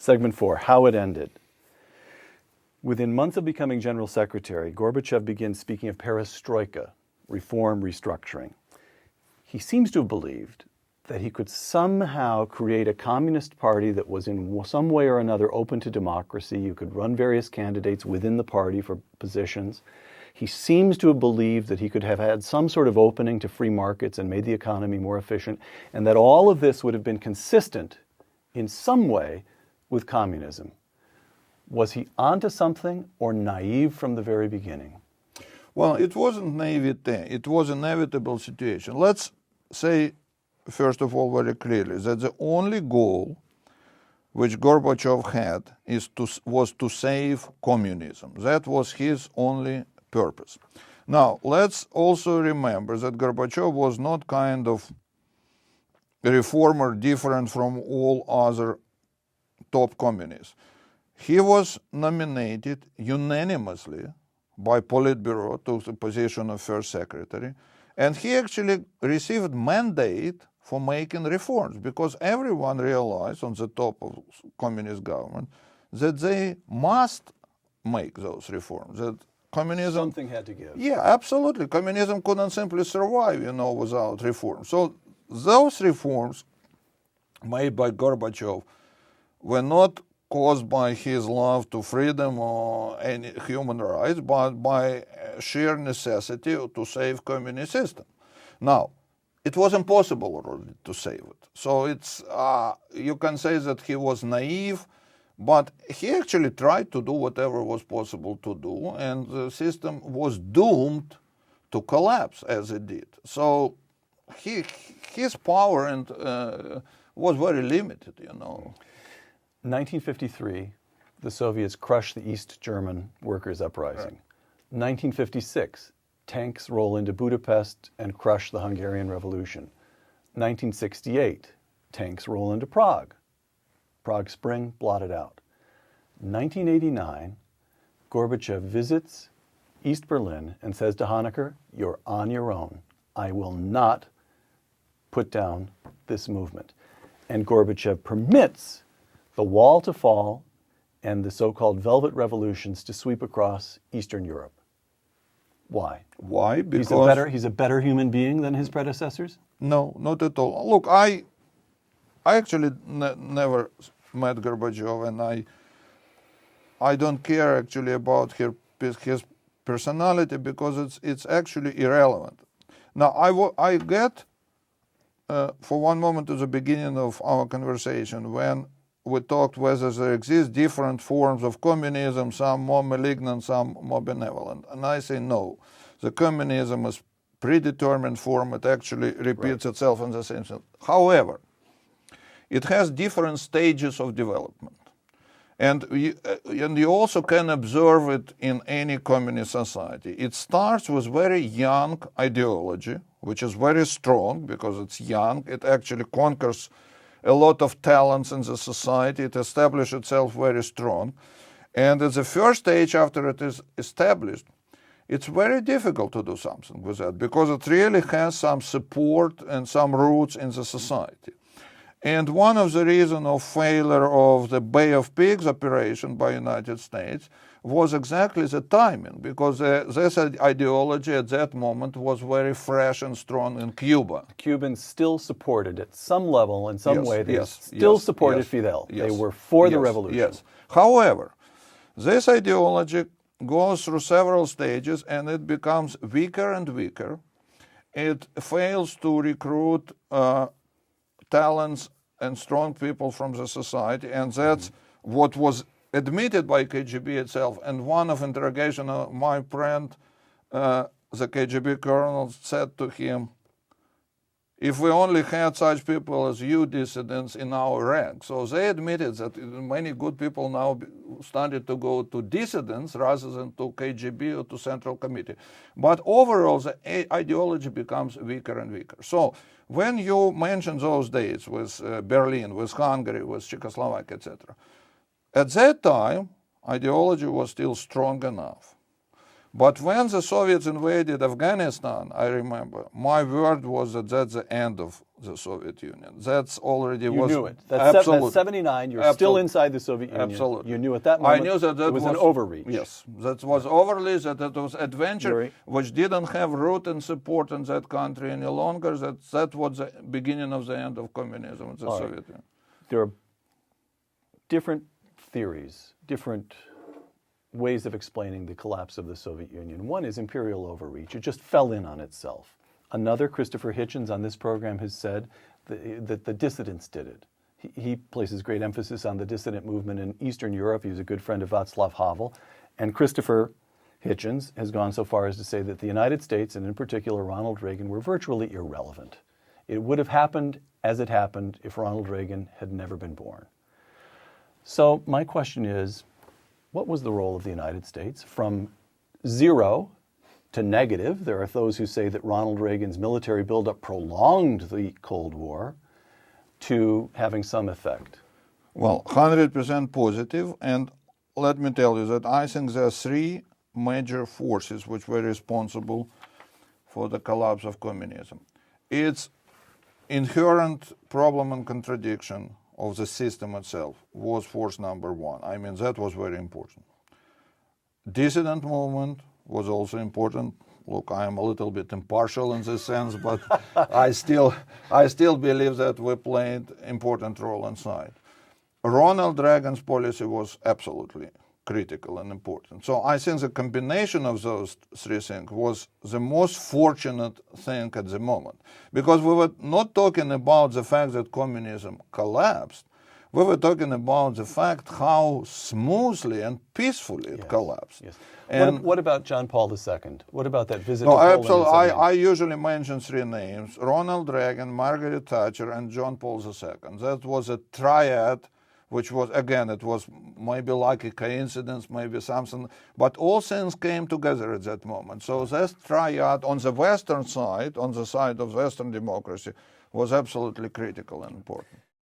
Segment 4, how it ended. Within months of becoming General Secretary, Gorbachev begins speaking of perestroika, reform, restructuring. He seems to have believed that he could somehow create a communist party that was in some way or another open to democracy. You could run various candidates within the party for positions. He seems to have believed that he could have had some sort of opening to free markets and made the economy more efficient, and that all of this would have been consistent in some way with communism. Was he onto something or naive from the very beginning? Well, it wasn't naivete. It was an inevitable situation. Let's say, first of all, very clearly, that the only goal which Gorbachev had was to save communism. That was his only purpose. Now, let's also remember that Gorbachev was not kind of a reformer different from all other top communists. He was nominated unanimously by Politburo to the position of first secretary, and he actually received mandate for making reforms, because everyone realized on the top of communist government that they must make those reforms, that communism... Something had to give. Yeah, absolutely. Communism couldn't simply survive, without reform. So those reforms made by Gorbachev were not caused by his love to freedom or any human rights, but by sheer necessity to save communist system. Now, it was impossible already to save it. So it's you can say that he was naive, but he actually tried to do whatever was possible to do, and the system was doomed to collapse as it did. So his power was very limited, 1953, the Soviets crushed the East German workers' uprising. Right. 1956, tanks roll into Budapest and crush the Hungarian Revolution. 1968, tanks roll into Prague. Prague Spring blotted out. 1989, Gorbachev visits East Berlin and says to Honecker, "You're on your own. I will not put down this movement." And Gorbachev permits the wall to fall and the so-called Velvet Revolutions to sweep across Eastern Europe. Why? Why? Because he's a better human being than his predecessors? No, not at all. Look, I actually never met Gorbachev, and I don't care actually about his personality, because it's actually irrelevant. Now, I get for one moment to the beginning of our conversation when we talked whether there exist different forms of communism, some more malignant, some more benevolent. And I say no. The communism is predetermined form. It actually repeats itself in the same sense. However, it has different stages of development. And you also can observe it in any communist society. It starts with very young ideology, which is very strong because it's young. It actually conquers a lot of talents in the society. It establishes itself very strong. And at the first stage, after it is established, it's very difficult to do something with that, because it really has some support and some roots in the society. And one of the reasons of failure of the Bay of Pigs operation by United States was exactly the timing, because this ideology at that moment was very fresh and strong in Cuba. The Cubans still supported at some level, in some way, they supported Fidel. They were for the revolution. Yes. However, this ideology goes through several stages, and it becomes weaker and weaker. It fails to recruit talents and strong people from the society, and that's what was admitted by KGB itself. And one of interrogation of my friend, the KGB colonel, said to him, "If we only had such people as you dissidents in our ranks." So they admitted that many good people now started to go to dissidents rather than to KGB or to Central Committee. But overall, the ideology becomes weaker and weaker. So when you mention those days with Berlin, with Hungary, with Czechoslovakia, etc., at that time, ideology was still strong enough. But when the Soviets invaded Afghanistan, I remember, my word was that that's the end of the Soviet Union. That's already You was... knew it. That's Absolutely. 79. You're still Absolutely. inside the Soviet Union. Absolutely. You knew at that moment I knew that it was an overreach. Yes, that was overreach, that it was adventure, Yuri. which didn't have root and support in that country any longer. That was the beginning of the end of communism in the Soviet Union. There are different theories, different ways of explaining the collapse of the Soviet Union. One is imperial overreach. It just fell in on itself. Another, Christopher Hitchens on this program has said that the dissidents did it. He places great emphasis on the dissident movement in Eastern Europe. He was a good friend of Václav Havel. And Christopher Hitchens has gone so far as to say that the United States, and in particular Ronald Reagan, were virtually irrelevant. It would have happened as it happened if Ronald Reagan had never been born. So my question is, what was the role of the United States from zero to negative? There are those who say that Ronald Reagan's military buildup prolonged the Cold War to having some effect. Well, 100% positive, and let me tell you that I think there are three major forces which were responsible for the collapse of communism. It's inherent problem and contradiction of the system itself was force number one. I mean, that was very important. Dissident movement was also important. Look, I am a little bit impartial in this sense, but I still believe that we played important role inside. Ronald Reagan's policy was absolutely critical and important. So I think the combination of those three things was the most fortunate thing at the moment. Because we were not talking about the fact that communism collapsed. We were talking about the fact how smoothly and peacefully it collapsed. Yes. And what about John Paul II? What about that visit no, to Poland? absolutely. I usually mention three names: Ronald Reagan, Margaret Thatcher, and John Paul II. That was a triad, which was, again, it was maybe like a coincidence, maybe something, but all things came together at that moment. So that triad on the Western side, on the side of Western democracy, was absolutely critical and important.